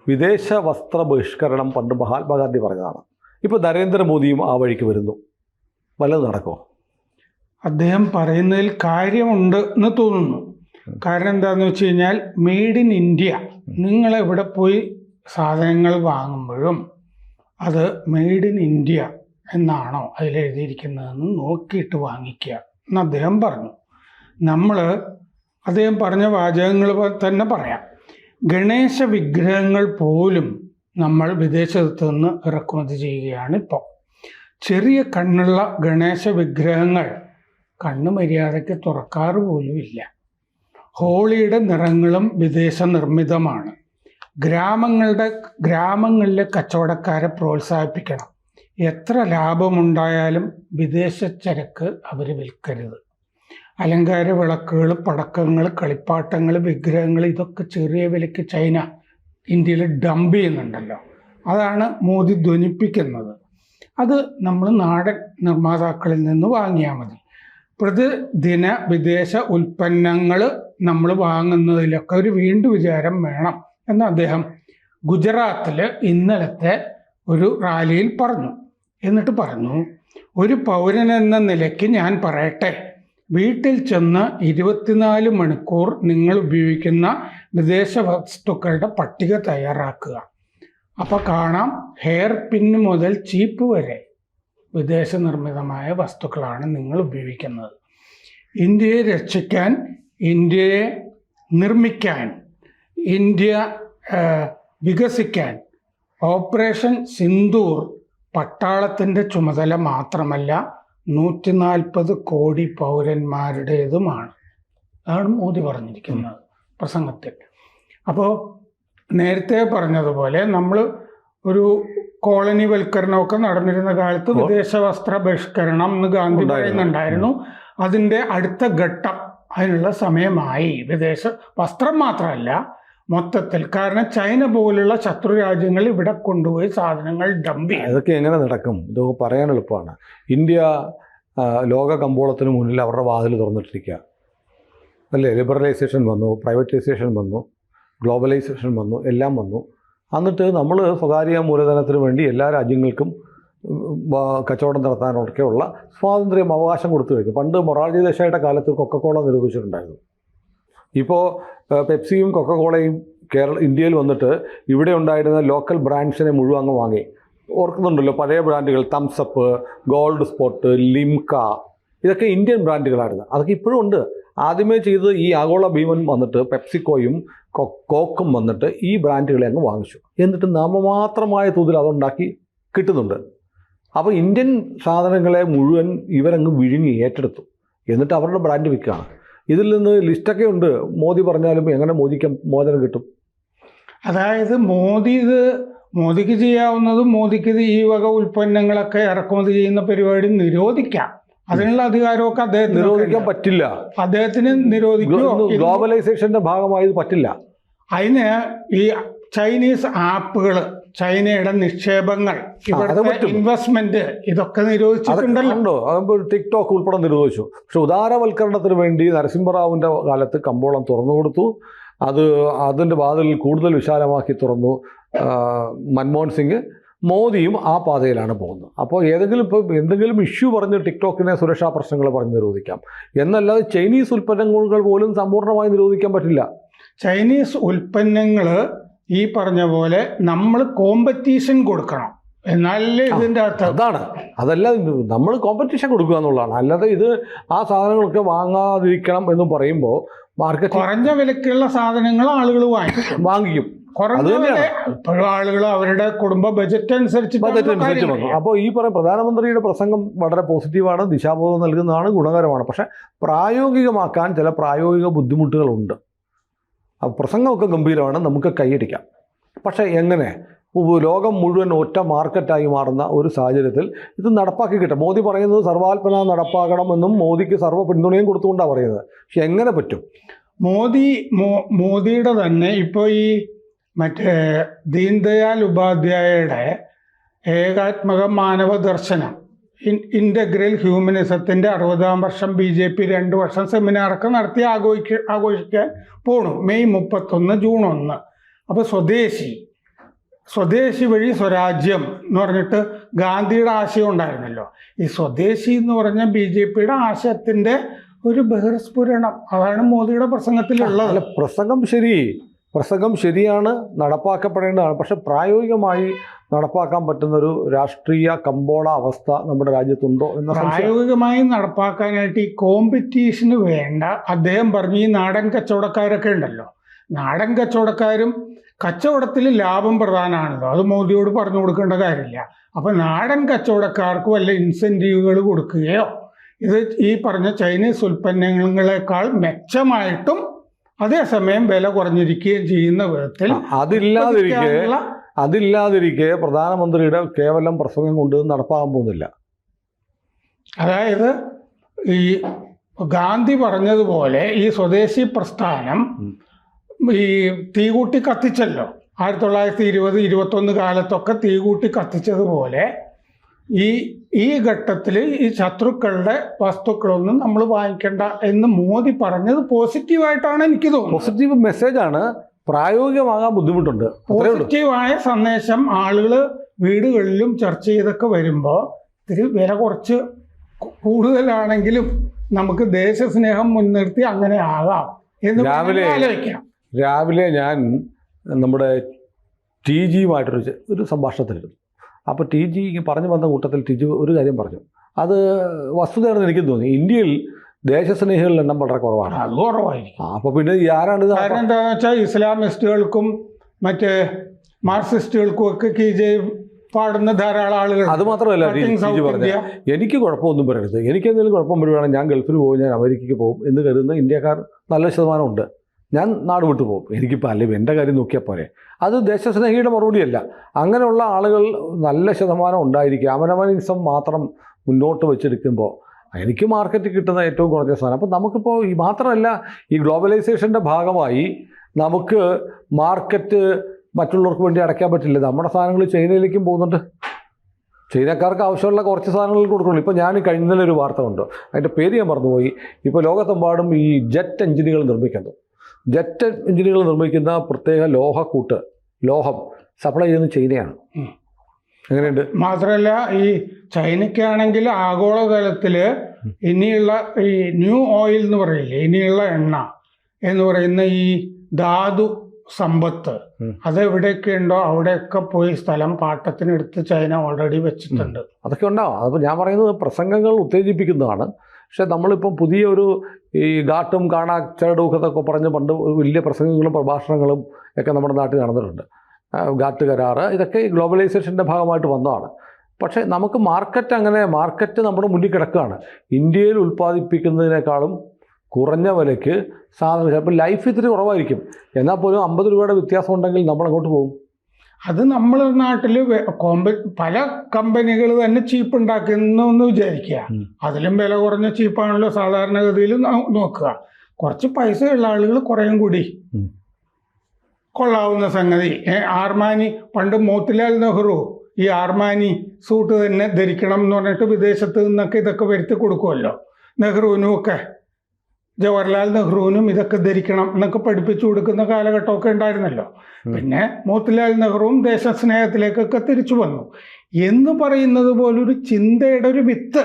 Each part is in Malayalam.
വിദേശ വസ്ത്ര ബഹിഷ്കരണം പണ്ട് മഹാത്മാഗാന്ധി പറഞ്ഞതാണ്. ഇപ്പോൾ നരേന്ദ്രമോദിയും ആ വഴിക്ക് വരുന്നു. വല്ലതും നടക്കുമോ? അദ്ദേഹം പറയുന്നതിൽ കാര്യമുണ്ട് എന്ന് തോന്നുന്നു. കാരണം എന്താണെന്ന് വെച്ച് കഴിഞ്ഞാൽ മെയ്ഡ് ഇൻ ഇന്ത്യ, നിങ്ങൾ എവിടെ പോയി സാധനങ്ങൾ വാങ്ങുമ്പോഴും അത് മെയ്ഡ് ഇൻ ഇന്ത്യ എന്നാണോ അതിലെഴുതിയിരിക്കുന്നതെന്ന് നോക്കിയിട്ട് വാങ്ങിക്കുക എന്ന് അദ്ദേഹം പറഞ്ഞു. അദ്ദേഹം പറഞ്ഞ വാചകങ്ങൾ തന്നെ പറയാം. ഗണേശ വിഗ്രഹങ്ങൾ പോലും നമ്മൾ വിദേശത്ത് നിന്ന് ഇറക്കുമതി ചെയ്യുകയാണ് ഇപ്പോൾ. ചെറിയ കണ്ണുള്ള ഗണേശ വിഗ്രഹങ്ങൾ കണ്ണ് മര്യാദയ്ക്ക് തുറക്കാറ് പോലുമില്ല. ഹോളിയുടെ നിറങ്ങളും വിദേശ നിർമ്മിതമാണ്. ഗ്രാമങ്ങളിലെ കച്ചവടക്കാരെ പ്രോത്സാഹിപ്പിക്കണം. എത്ര ലാഭമുണ്ടായാലും വിദേശ ചരക്ക് അവർ വിൽക്കരുത്. അലങ്കാര വിളക്കുകൾ, പടക്കങ്ങൾ, കളിപ്പാട്ടങ്ങൾ, വിഗ്രഹങ്ങൾ ഇതൊക്കെ ചെറിയ വിലയ്ക്ക് ചൈന ഇന്ത്യയിൽ ഡംപ് ചെയ്യുന്നുണ്ടല്ലോ. അതാണ് മോദി ധ്വനിപ്പിക്കുന്നത്. അത് നമ്മൾ നാടൻ നിർമ്മാതാക്കളിൽ നിന്ന് വാങ്ങിയാൽ മതി. പ്രതിദിന വിദേശ ഉൽപ്പന്നങ്ങൾ നമ്മൾ വാങ്ങുന്നതിലൊക്കെ ഒരു വീണ്ടും വിചാരം വേണം എന്ന് അദ്ദേഹം ഗുജറാത്തിൽ ഇന്നലത്തെ ഒരു റാലിയിൽ പറഞ്ഞു. എന്നിട്ട് പറഞ്ഞു, ഒരു പൗരനെന്ന നിലയ്ക്ക് ഞാൻ പറയട്ടെ, വീട്ടിൽ ചെന്ന് 24 മണിക്കൂർ നിങ്ങൾ ഉപയോഗിക്കുന്ന വിദേശ വസ്തുക്കളുടെ പട്ടിക തയ്യാറാക്കുക. അപ്പോൾ കാണാം, ഹെയർ പിന്ന് മുതൽ ചീപ്പ് വരെ വിദേശ നിർമ്മിതമായ വസ്തുക്കളാണ് നിങ്ങൾ ഉപയോഗിക്കുന്നത്. ഇന്ത്യയെ രക്ഷിക്കാൻ, ഇന്ത്യയെ നിർമ്മിക്കാൻ, ഇന്ത്യ വികസിക്കാൻ ഓപ്പറേഷൻ സിന്ദൂർ പട്ടാളത്തിൻ്റെ ചുമതല മാത്രമല്ല 140 കോടി പൗരന്മാരുടേതുമാണ്. അതാണ് മോദി പറഞ്ഞിരിക്കുന്നത് പ്രസംഗത്തിൽ. അപ്പോൾ നേരത്തെ പറഞ്ഞതുപോലെ നമ്മൾ ഒരു കോളനിവൽക്കരണമൊക്കെ നടന്നിരുന്ന കാലത്ത് വിദേശ വസ്ത്ര ബഹിഷ്കരണം എന്ന് ഗാന്ധി പറയുന്നുണ്ടായിരുന്നു. അതിൻ്റെ അടുത്ത ഘട്ടം അതിനുള്ള സമയമായി. വിദേശ വസ്ത്രം മാത്രമല്ല, മൊത്തത്തിൽ. കാരണം ചൈന പോലുള്ള ശത്രു രാജ്യങ്ങൾ ഇവിടെ കൊണ്ടുപോയി സാധനങ്ങൾ ഡംപ് ചെയ്യും. അതൊക്കെ എങ്ങനെ നടക്കും? ഇതൊക്കെ പറയാൻ എളുപ്പമാണ്. ഇന്ത്യ ലോക കമ്പോളത്തിന് മുന്നിൽ അവരുടെ വാതിൽ തുറന്നിട്ടിരിക്കുക അല്ലേ? ലിബറലൈസേഷൻ വന്നു, പ്രൈവറ്റൈസേഷൻ വന്നു, ഗ്ലോബലൈസേഷൻ വന്നു, എല്ലാം വന്നു. എന്നിട്ട് നമ്മൾ സ്വകാര്യ മൂലധനത്തിന് വേണ്ടി എല്ലാ രാജ്യങ്ങൾക്കും കച്ചവടം നടത്താനൊക്കെയുള്ള സ്വാതന്ത്ര്യം, അവകാശം കൊടുത്തു കഴിഞ്ഞു. പണ്ട് മൊറാർജി ദേശായിയുടെ കാലത്ത് കൊക്കക്കോള നിരോധിച്ചിട്ടുണ്ടായിരുന്നു. ഇപ്പോൾ പെപ്സിയും കൊക്കക്കോളയും ഇന്ത്യയിൽ വന്നിട്ട് ഇവിടെ ഉണ്ടായിരുന്ന ലോക്കൽ ബ്രാൻഡ്സിനെ മുഴുവൻ അങ്ങ് വാങ്ങി. ഓർക്കുന്നുണ്ടല്ലോ പഴയ ബ്രാൻഡുകൾ, തംസപ്പ്, ഗോൾഡ് സ്പോട്ട്, ലിംക, ഇതൊക്കെ ഇന്ത്യൻ ബ്രാൻഡുകളായിരുന്നു. അതൊക്കെ ഇപ്പോഴും ഉണ്ട്. ആദ്യമേ ചെയ്തത് ഈ ആഗോള ഭീമൻ വന്നിട്ട് പെപ്സിക്കോയും കോക്കും വന്നിട്ട് ഈ ബ്രാൻഡുകളെ അങ്ങ് വാങ്ങിച്ചു. എന്നിട്ട് നാമമാത്രമായ തോതിൽ അതുണ്ടാക്കി കിട്ടുന്നുണ്ട്. അപ്പോൾ ഇന്ത്യൻ സാധനങ്ങളെ മുഴുവൻ ഇവരങ്ങ് വിഴുങ്ങി ഏറ്റെടുത്തു. എന്നിട്ട് അവരുടെ ബ്രാൻഡ് വിൽക്കുകയാണ്. ഇതിൽ നിന്ന് ലിസ്റ്റൊക്കെ ഉണ്ട്. മോദി പറഞ്ഞാലും എങ്ങനെ മോദിക്ക് മോചനം കിട്ടും? അതായത് മോദിക്ക് ചെയ്യാവുന്നതും, മോദിക്ക് ഈ വക ഉൽപ്പന്നങ്ങളൊക്കെ ഇറക്കുമതി ചെയ്യുന്ന പരിപാടി നിരോധിക്കാം. അതിനുള്ള അധികാരമൊക്കെ അദ്ദേഹത്തിന് നിരോധിക്കാൻ പറ്റില്ല. അദ്ദേഹത്തിന് നിരോധിക്കുമോ? ഗ്ലോബലൈസേഷന്റെ ഭാഗമായി പറ്റില്ല. അതിന് ഈ ചൈനീസ് ആപ്പുകൾ, ചൈനയുടെ നിക്ഷേപങ്ങൾ, ഇൻവെസ്റ്റ്മെന്റ്, ഇതൊക്കെ നിരോധിച്ചിട്ടുണ്ടല്ലോ. ടിക്ടോക്ക് ഉൾപ്പെടെ നിരോധിച്ചു. പക്ഷെ ഉദാരവൽക്കരണത്തിന് വേണ്ടി നരസിംഹറാവുവിൻ്റെ കാലത്ത് കമ്പോളം തുറന്നു കൊടുത്തു. അതിൻ്റെ വാതിൽ കൂടുതൽ വിശാലമാക്കി തുറന്നു മൻമോഹൻ സിംഗ്. മോദിയും ആ പാതയിലാണ് പോകുന്നത്. അപ്പോൾ എന്തെങ്കിലും ഇഷ്യൂ പറഞ്ഞ് ടിക്ടോക്കിനെ സുരക്ഷാ പ്രശ്നങ്ങൾ പറഞ്ഞ് നിരോധിക്കാം എന്നല്ലാതെ ചൈനീസ് ഉൽപ്പന്നങ്ങൾ പോലും സമ്പൂർണ്ണമായി നിരോധിക്കാൻ പറ്റില്ല. ചൈനീസ് ഉൽപ്പന്നങ്ങൾ ഈ പറഞ്ഞ പോലെ നമ്മൾ കോമ്പറ്റീഷൻ കൊടുക്കണം, എന്നാലേ ഇതിൻ്റെ അർത്ഥം. അതല്ല നമ്മൾ കോമ്പറ്റീഷൻ കൊടുക്കുക എന്നുള്ളതാണ്. അല്ലാതെ ഇത് ആ സാധനങ്ങളൊക്കെ വാങ്ങാതിരിക്കണം എന്ന് പറയുമ്പോൾ മാർക്കറ്റ് കുറഞ്ഞ വിലക്കുള്ള സാധനങ്ങൾ ആളുകൾ വാങ്ങിക്കും. കുറഞ്ഞ വില ഇപ്പോഴും ആളുകൾ അവരുടെ കുടുംബ ബജറ്റ് അനുസരിച്ച് വന്നു. അപ്പോൾ ഈ പ്രധാനമന്ത്രിയുടെ പ്രസംഗം വളരെ പോസിറ്റീവാണ്, ദിശാബോധം നൽകുന്നതാണ്, ഗുണകരമാണ്. പക്ഷെ പ്രായോഗികമാക്കാൻ ചില പ്രായോഗിക ബുദ്ധിമുട്ടുകളുണ്ട്. പ്രസംഗമൊക്കെ ഗംഭീരമാണ്, നമുക്ക് കൈയടിക്കാം. പക്ഷേ എങ്ങനെ ലോകം മുഴുവൻ ഒറ്റ മാർക്കറ്റായി മാറുന്ന ഒരു സാഹചര്യത്തിൽ ഇത് നടപ്പാക്കി കിട്ടും? മോദി പറയുന്നത് സർവാത്മന നടപ്പാക്കണമെന്നും മോദിക്ക് സർവ്വ പിന്തുണയും കൊടുത്തുകൊണ്ടാണ് പറയുന്നത്. പക്ഷെ എങ്ങനെ പറ്റും? മോദിയുടെ തന്നെ ഇപ്പോൾ ഈ മറ്റേ ദീൻദയാൽ ഉപാധ്യായയുടെ ഏകാത്മക മാനവ ദർശനം, ഇൻ്റഗ്രൽ ഹ്യൂമനിസത്തിൻ്റെ 60ാം വർഷം BJP 2 വർഷം സെമിനാറൊക്കെ നടത്തി ആഘോഷിക്കാൻ പോണു. May 31, June 1. അപ്പോൾ സ്വദേശി സ്വദേശി വഴി സ്വരാജ്യം എന്ന് പറഞ്ഞിട്ട് ഗാന്ധിയുടെ ആശയം ഉണ്ടായിരുന്നല്ലോ. ഈ സ്വദേശി എന്ന് പറഞ്ഞ BJPയുടെ ആശയത്തിന്റെ ഒരു ബഹിർസ്ഫുരണം, അതാണ് മോദിയുടെ പ്രസംഗത്തിലുള്ളത്. അല്ല, പ്രസംഗം ശരിയാണ്, നടപ്പാക്കപ്പെടേണ്ടതാണ്. പക്ഷെ പ്രായോഗികമായി നടപ്പാക്കാൻ പറ്റുന്നൊരു രാഷ്ട്രീയ കമ്പോള അവസ്ഥ നമ്മുടെ രാജ്യത്തുണ്ടോ എന്ന പ്രായോഗികമായി നടപ്പാക്കാനായിട്ട് ഈ കോമ്പറ്റീഷന് വേണ്ട, അദ്ദേഹം പറഞ്ഞു, ഈ നാടൻ കച്ചവടക്കാരൊക്കെ ഉണ്ടല്ലോ, നാടൻ കച്ചവടക്കാരും കച്ചവടത്തിൽ ലാഭം പ്രധാനമാണല്ലോ, അത് മോദിയോട് പറഞ്ഞു കൊടുക്കേണ്ട കാര്യമില്ല. അപ്പം നാടൻ കച്ചവടക്കാർക്ക് വല്ല ഇൻസെൻറ്റീവുകൾ കൊടുക്കുകയോ ഇത് ഈ പറഞ്ഞ ചൈനീസ് ഉൽപ്പന്നങ്ങളെക്കാൾ മെച്ചമായിട്ടും അതേസമയം വില കുറഞ്ഞിരിക്കുകയും ചെയ്യുന്ന വിധത്തിൽ അതില്ലാതിരിക്കെ പ്രധാനമന്ത്രിയുടെ കേവലം പ്രസംഗം കൊണ്ട് നടപ്പാകാൻ പോകുന്നില്ല. അതായത് ഈ ഗാന്ധി പറഞ്ഞതുപോലെ ഈ സ്വദേശി പ്രസ്ഥാനം ഈ തീകൂട്ടി കത്തിച്ചല്ലോ, 1920-21 കാലത്തൊക്കെ തീകൂട്ടി കത്തിച്ചതുപോലെ ഈ ഘട്ടത്തിൽ ഈ ശത്രുക്കളുടെ വസ്തുക്കളൊന്നും നമ്മൾ വാങ്ങിക്കണ്ട എന്ന് മോദി പറഞ്ഞത് പോസിറ്റീവായിട്ടാണ് എനിക്ക് തോന്നുന്നത്. പോസിറ്റീവ് മെസ്സേജാണ്, പ്രായോഗികമാകാൻ ബുദ്ധിമുട്ടുണ്ട്. പോസിറ്റീവായ സന്ദേശം ആളുകൾ വീടുകളിലും ചർച്ച ചെയ്തൊക്കെ വരുമ്പോൾ ഇത്തിരി വില കുറച്ച് കൂടുതലാണെങ്കിലും നമുക്ക് ദേശസ്നേഹം മുൻനിർത്തി അങ്ങനെ ആകാം എന്ന് ആലോചിക്കാം. രാവിലെ ഞാൻ നമ്മുടെ TGയുമായിട്ടൊരു സംഭാഷണത്തിലിരുന്നു. അപ്പോൾ TG പറഞ്ഞു വന്ന കൂട്ടത്തിൽ TG ഒരു കാര്യം പറഞ്ഞു, അത് വസ്തുതയാണെന്ന് എനിക്ക് തോന്നി. ഇന്ത്യയിൽ ദേശസ്നേഹികളുടെ എണ്ണം വളരെ കുറവാണ്. അത് കുറവായിരിക്കും. അപ്പോൾ പിന്നെ ആരാണ്? കാരണം എന്താണെന്ന് വെച്ചാൽ ഇസ്ലാമിസ്റ്റുകൾക്കും മറ്റേ മാർക്സിസ്റ്റുകൾക്കും ഒക്കെ KJ പാടുന്ന ധാരാളം ആളുകൾ. അത് മാത്രമല്ല, TG പറഞ്ഞ എനിക്ക് കുഴപ്പമൊന്നും പറയരുത്, എനിക്കെന്തെങ്കിലും കുഴപ്പം വരുവാണെങ്കിൽ ഞാൻ ഗൾഫിൽ പോകും, ഞാൻ അമേരിക്കയ്ക്ക് പോകും എന്ന് കരുതുന്ന ഇന്ത്യക്കാർ നല്ല ശതമാനമുണ്ട്. ഞാൻ നാട് വിട്ടു പോകും, എനിക്കിപ്പോൾ അല്ലെങ്കിൽ എൻ്റെ കാര്യം നോക്കിയാൽ പോരെ. അത് ദേശസ്നേഹിയുടെ മറുപടിയല്ല. അങ്ങനെയുള്ള ആളുകൾ നല്ല ശതമാനം ഉണ്ടായിരിക്കും. അമനമനിസം മാത്രം മുന്നോട്ട് വെച്ചെടുക്കുമ്പോൾ എനിക്ക് മാർക്കറ്റ് കിട്ടുന്ന ഏറ്റവും കുറഞ്ഞ സാധനം. അപ്പോൾ നമുക്കിപ്പോൾ ഈ മാത്രമല്ല, ഈ ഗ്ലോബലൈസേഷൻ്റെ ഭാഗമായി നമുക്ക് മാർക്കറ്റ് മറ്റുള്ളവർക്ക് വേണ്ടി അടയ്ക്കാൻ പറ്റില്ല. നമ്മുടെ സാധനങ്ങൾ ചൈനയിലേക്കും പോകുന്നുണ്ട്. ചൈനക്കാർക്ക് ആവശ്യമുള്ള കുറച്ച് സാധനങ്ങൾ കൊടുക്കുള്ളൂ. ഇപ്പോൾ ഞാൻ കഴിഞ്ഞൊരു വാർത്ത ഉണ്ട്, അതിൻ്റെ പേര് ഞാൻ മറന്നുപോയി. ഇപ്പോൾ ലോകത്തെമ്പാടും ഈ ജെറ്റ് എഞ്ചിനുകൾ നിർമ്മിക്കുന്ന പ്രത്യേക ലോഹം സപ്ലൈ ചെയ്യുന്നത് ചൈനയാണ്. എങ്ങനെയുണ്ട്? മാത്രമല്ല ഈ ചൈനയ്ക്കാണെങ്കിൽ ആഗോളതലത്തിൽ ഇനിയുള്ള ഈ ന്യൂ ഓയിൽ എന്ന് പറയില്ലേ, ഇനിയുള്ള എണ്ണ എന്ന് പറയുന്ന ഈ ധാതു സമ്പത്ത് അതെവിടെയൊക്കെ ഉണ്ടോ അവിടെയൊക്കെ പോയി സ്ഥലം പാട്ടത്തിനെടുത്ത് ചൈന ഓൾറെഡി വെച്ചിട്ടുണ്ട്. അതൊക്കെ ഉണ്ടാവും. അപ്പോൾ ഞാൻ പറയുന്നത് പ്രസംഗങ്ങൾ ഉത്തേജിപ്പിക്കുന്നതാണ്. പക്ഷെ നമ്മളിപ്പം പുതിയൊരു ഈ ഗാട്ടും ചരടൂക്കത്തൊക്കെ പറഞ്ഞ് പണ്ട് വലിയ പ്രസംഗങ്ങളും പ്രഭാഷണങ്ങളും ഒക്കെ നമ്മുടെ നാട്ടിൽ നടന്നിട്ടുണ്ട്. ഗാട്ട് കരാറ് ഇതൊക്കെ ഗ്ലോബലൈസേഷൻ്റെ ഭാഗമായിട്ട് വന്നതാണ്. പക്ഷേ നമുക്ക് മാർക്കറ്റ് നമ്മുടെ മുന്നിൽ കിടക്കുകയാണ്. ഇന്ത്യയിൽ ഉൽപ്പാദിപ്പിക്കുന്നതിനേക്കാളും കുറഞ്ഞ വിലയ്ക്ക് സാധനം, ചിലപ്പോൾ ലൈഫ് ഇത്തിരി കുറവായിരിക്കും, എന്നാൽ പോലും 50 രൂപയുടെ വ്യത്യാസം ഉണ്ടെങ്കിൽ നമ്മൾ അങ്ങോട്ട് പോകും. അത് നമ്മുടെ നാട്ടിൽ പല കമ്പനികൾ തന്നെ ചീപ്പ് ഉണ്ടാക്കുന്നു വിചാരിക്കുക. അതിലും വില കുറഞ്ഞ ചീപ്പാണല്ലോ സാധാരണഗതിയിൽ നോക്കുക. കുറച്ച് പൈസയുള്ള ആളുകൾ കുറേയും കൂടി കൊള്ളാവുന്ന സംഗതി. ആർമാനി, പണ്ട് മോത്തിലാൽ നെഹ്റു ഈ ആർമാനി സൂട്ട് തന്നെ ധരിക്കണം എന്ന് പറഞ്ഞിട്ട് വിദേശത്ത് നിന്നൊക്കെ ഇതൊക്കെ വരുത്തി കൊടുക്കുമല്ലോ. നെഹ്റുവിനും ഒക്കെ, ജവഹർലാൽ നെഹ്റുവിനും ഇതൊക്കെ ധരിക്കണം എന്നൊക്കെ പഠിപ്പിച്ചു കൊടുക്കുന്ന കാലഘട്ടമൊക്കെ ഉണ്ടായിരുന്നല്ലോ. പിന്നെ മോത്തിലാൽ നെഹ്റുവും ദേശസ്നേഹത്തിലേക്കൊക്കെ തിരിച്ചു വന്നു എന്ന് പറയുന്നത് പോലൊരു ചിന്തയുടെ ഒരു വിത്ത്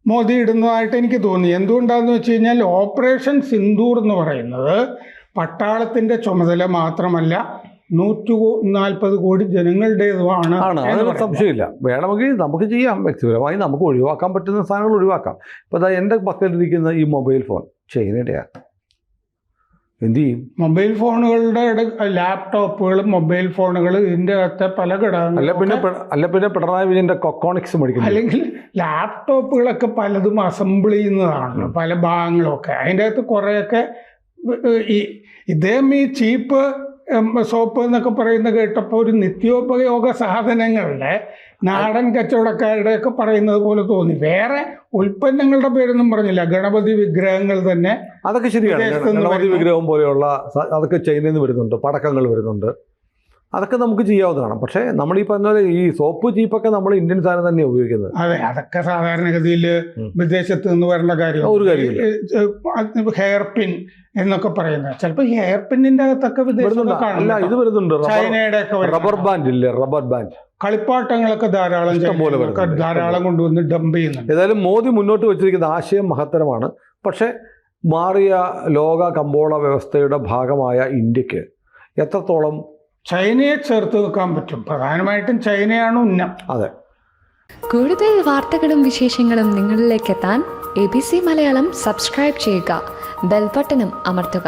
മോദി ഇടുന്നതായിട്ട് എനിക്ക് തോന്നി. എന്തുകൊണ്ടാണെന്ന് വെച്ച് കഴിഞ്ഞാൽ ഓപ്പറേഷൻ സിന്ദൂർ എന്ന് പറയുന്നത് പട്ടാളത്തിൻ്റെ ചുമതല മാത്രമല്ല 140 കോടി ജനങ്ങളുടേതുമാണ്. സംശയമില്ല. വേണമെങ്കിൽ നമുക്ക് ചെയ്യാം, വ്യക്തിപരമായി നമുക്ക് ഒഴിവാക്കാൻ പറ്റുന്ന സാധനങ്ങൾ ഒഴിവാക്കാം. ഇപ്പോൾ അതാ എൻ്റെ പക്കലിരിക്കുന്ന ഈ മൊബൈൽ ഫോൺ ചൈനയുടെയാണ്. എന്ത് ചെയ്യും? മൊബൈൽ ഫോണുകളുടെ ലാപ്ടോപ്പുകളും മൊബൈൽ ഫോണുകൾ ഇതിൻ്റെ അകത്തെ പല ഘടകങ്ങളും അല്ല പിന്നെ പിണറായി വിജയൻ്റെ കൊക്കോണിക്സ് മേടിക്കും. അല്ലെങ്കിൽ ലാപ്ടോപ്പുകളൊക്കെ പലതും അസംബിൾ ചെയ്യുന്നതാണല്ലോ, പല ഭാഗങ്ങളൊക്കെ. അതിൻ്റെ അകത്ത് കുറേയൊക്കെ ഇദ്ദേഹം ഈ ചീപ്പ് സോപ്പ് എന്നൊക്കെ പറയുന്നത് കേട്ടപ്പോൾ ഒരു നിത്യോപയോഗ സാധനങ്ങളുടെ നാടൻ കച്ചവടക്കാരുടെ ഒക്കെ പറയുന്നത് പോലെ തോന്നി. വേറെ ഉൽപ്പന്നങ്ങളുടെ പേരൊന്നും പറഞ്ഞില്ല. ഗണപതി വിഗ്രഹങ്ങൾ തന്നെ, അതൊക്കെ ശരിയാണ്. ഗണപതി വിഗ്രഹം പോലെയുള്ള അതൊക്കെ ചൈനയിൽ നിന്ന് വരുന്നുണ്ട്. പടക്കങ്ങൾ വരുന്നുണ്ട്. അതൊക്കെ നമുക്ക് ചെയ്യാവുന്നതാണ്. പക്ഷേ നമ്മൾ ഈ പറഞ്ഞ പോലെ ഈ സോപ്പ് ചീപ്പൊക്കെ നമ്മൾ ഇന്ത്യൻ സാധനം തന്നെയാണ് ഉപയോഗിക്കുന്നത്. അതെ, അതൊക്കെ സാധാരണഗതിയിൽ വിദേശത്ത് നിന്ന് വരേണ്ട കാര്യം. ഒരു കാര്യമില്ല. ഹെയർ പിൻ എന്നൊക്കെ പറയുന്നത് ചിലപ്പോൾ ഹെയർ പിന്നിന്റെ അകത്തൊക്കെ അല്ല, ഇത് വരുന്നുണ്ട്. ചൈനയുടെ ഒക്കെ റബ്ബർ ബാൻഡ് ഇല്ലേ, റബ്ബർ ബാൻഡ് കളിപ്പാട്ടങ്ങളൊക്കെ ധാരാളം കൊണ്ടുവന്ന് ഡംപ് ചെയ്യുന്നുണ്ട്. ഏതായാലും മോദി മുന്നോട്ട് വെച്ചിരിക്കുന്ന ആശയം മഹത്തരമാണ്. പക്ഷേ മാറിയ ലോക കമ്പോള വ്യവസ്ഥയുടെ ഭാഗമായ ഇന്ത്യക്ക് എത്രത്തോളം ചൈനയെ ചേർത്ത് വെക്കാൻ പറ്റും? പ്രധാനമായിട്ടും ചൈനയാണ് ഉന്നം. അതെ. കൂടുതൽ വാർത്തകളും വിശേഷങ്ങളും നിങ്ങളിലേക്ക് എത്താൻ ABC മലയാളം സബ്സ്ക്രൈബ് ചെയ്യുക, ബെൽ ബട്ടണും അമർത്തുക.